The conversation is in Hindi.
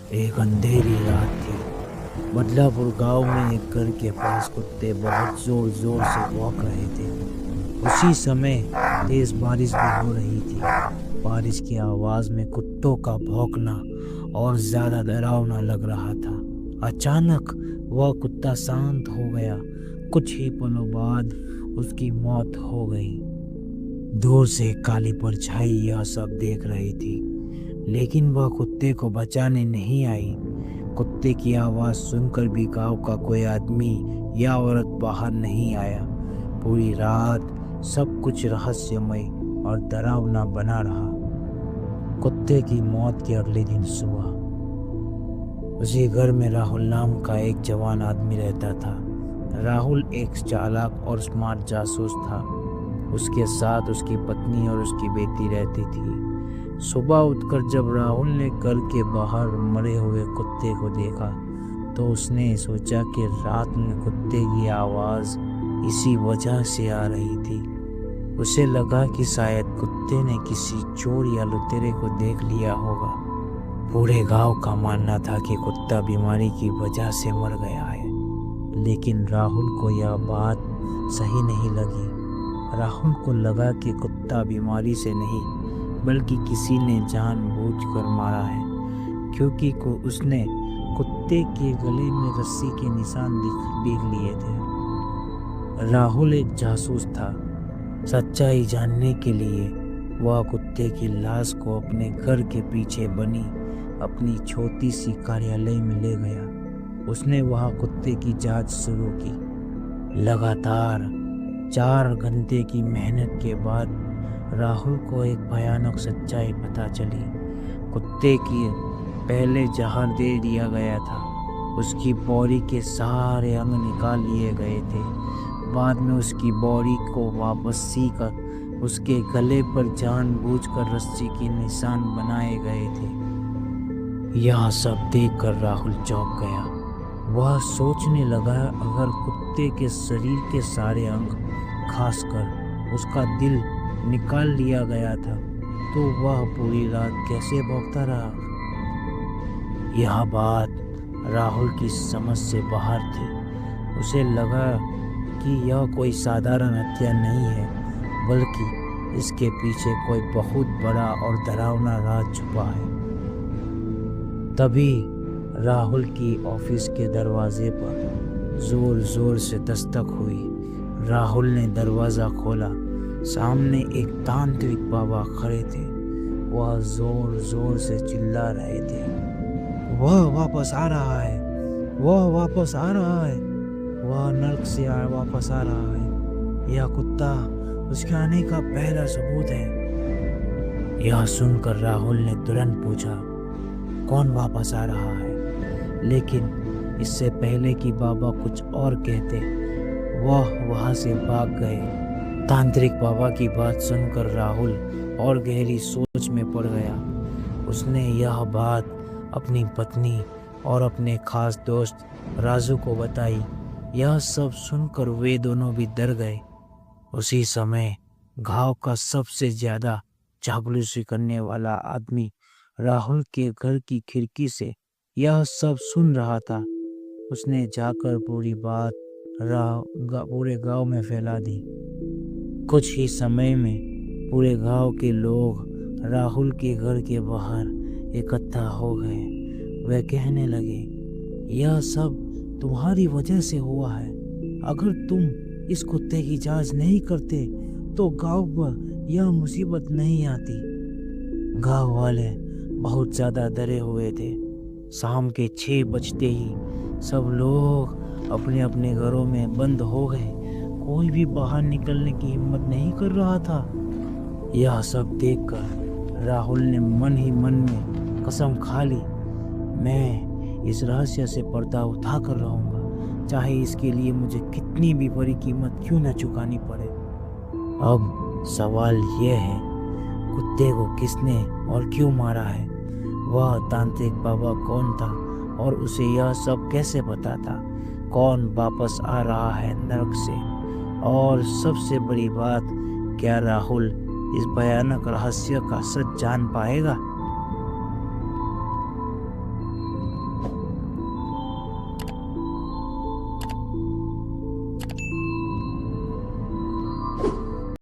एक अंधेरी रात थी। बदलापुर गांव में एक घर के पास कुत्ते बहुत जोर जोर से भौंक रहे थे। उसी समय तेज बारिश भी हो रही थी। बारिश की आवाज में कुत्तों का भौंकना और ज्यादा डरावना लग रहा था। अचानक वह कुत्ता शांत हो गया। कुछ ही पलों बाद उसकी मौत हो गई। दूर से काली परछाई यह सब देख रही थी, लेकिन वह कुत्ते को बचाने नहीं आई। कुत्ते की आवाज सुनकर भी गांव का कोई आदमी या औरत बाहर नहीं आया। पूरी रात सब कुछ रहस्यमय और डरावना बना रहा। कुत्ते की मौत के अगले दिन सुबह उसी घर में राहुल नाम का एक जवान आदमी रहता था। राहुल एक चालाक और स्मार्ट जासूस था। उसके साथ उसकी पत्नी और उसकी बेटी रहती थी। सुबह उठकर जब राहुल ने घर के बाहर मरे हुए कुत्ते को देखा तो उसने सोचा कि रात में कुत्ते की आवाज़ इसी वजह से आ रही थी। उसे लगा कि शायद कुत्ते ने किसी चोर या लुटेरे को देख लिया होगा। पूरे गांव का मानना था कि कुत्ता बीमारी की वजह से मर गया है, लेकिन राहुल को यह बात सही नहीं लगी। राहुल को लगा कि कुत्ता बीमारी से नहीं बल्कि किसी ने जानबूझकर मारा है, क्योंकि उसने कुत्ते के गले में रस्सी के निशान देख लिए थे। राहुल एक जासूस था। सच्चाई जानने के लिए वह कुत्ते की लाश को अपने घर के पीछे बनी अपनी छोटी सी कार्यालय में ले गया। उसने वहां कुत्ते की जांच शुरू की। लगातार 4 घंटे की मेहनत के बाद राहुल को एक भयानक सच्चाई पता चली। कुत्ते की पहले जहर दे दिया गया था। उसकी बॉडी के सारे अंग निकाल लिए गए थे। बाद में उसकी बॉडी को वापस सीकर उसके गले पर जानबूझकर रस्सी के निशान बनाए गए थे। यह सब देखकर राहुल चौंक गया। वह सोचने लगा, अगर कुत्ते के शरीर के सारे अंग, खासकर उसका दिल निकाल लिया गया था, तो वह पूरी रात कैसे भौंकता रहा। यह बात राहुल की समझ से बाहर थी। उसे लगा कि यह कोई साधारण हत्या नहीं है, बल्कि इसके पीछे कोई बहुत बड़ा और डरावना राज छुपा है। तभी राहुल की ऑफिस के दरवाजे पर जोर जोर से दस्तक हुई। राहुल ने दरवाज़ा खोला। सामने एक तांत्रिक बाबा खड़े थे। वह जोर जोर से चिल्ला रहे थे, वह वापस आ रहा है, वह वापस आ रहा है, वह नर्क से वापस आ रहा है। यह कुत्ता उसके आने का पहला सबूत है। यह सुनकर राहुल ने तुरंत पूछा, कौन वापस आ रहा है? लेकिन इससे पहले कि बाबा कुछ और कहते, वह वहां से भाग गए। तांत्रिक बाबा की बात सुनकर राहुल और गहरी सोच में पड़ गया। उसने यह बात अपनी पत्नी और अपने खास दोस्त राजू को बताई। यह सब सुनकर वे दोनों भी डर गए। उसी समय गांव का सबसे ज्यादा चापलूसी करने वाला आदमी राहुल के घर की खिड़की से यह सब सुन रहा था। उसने जाकर पूरी बात पूरे गांव में फैला दी। कुछ ही समय में पूरे गांव के लोग राहुल के घर के बाहर इकट्ठा हो गए। वे कहने लगे, यह सब तुम्हारी वजह से हुआ है। अगर तुम इस कुत्ते की जांच नहीं करते तो गांव पर यह मुसीबत नहीं आती। गांव वाले बहुत ज़्यादा डरे हुए थे। शाम के 6 बजते ही सब लोग अपने अपने घरों में बंद हो गए। कोई भी बाहर निकलने की हिम्मत नहीं कर रहा था। यह सब देखकर राहुल ने मन ही मन में कसम खा ली, मैं इस रहस्य से पर्दा उठा कर रहूँगा, चाहे इसके लिए मुझे कितनी भी बड़ी कीमत क्यों न चुकानी पड़े। अब सवाल यह है, कुत्ते को किसने और क्यों मारा है? वह तांत्रिक बाबा कौन था और उसे यह सब कैसे पता था? कौन वापस आ रहा है नरक से? और सबसे बड़ी बात, क्या राहुल इस भयानक रहस्य का सच जान पाएगा?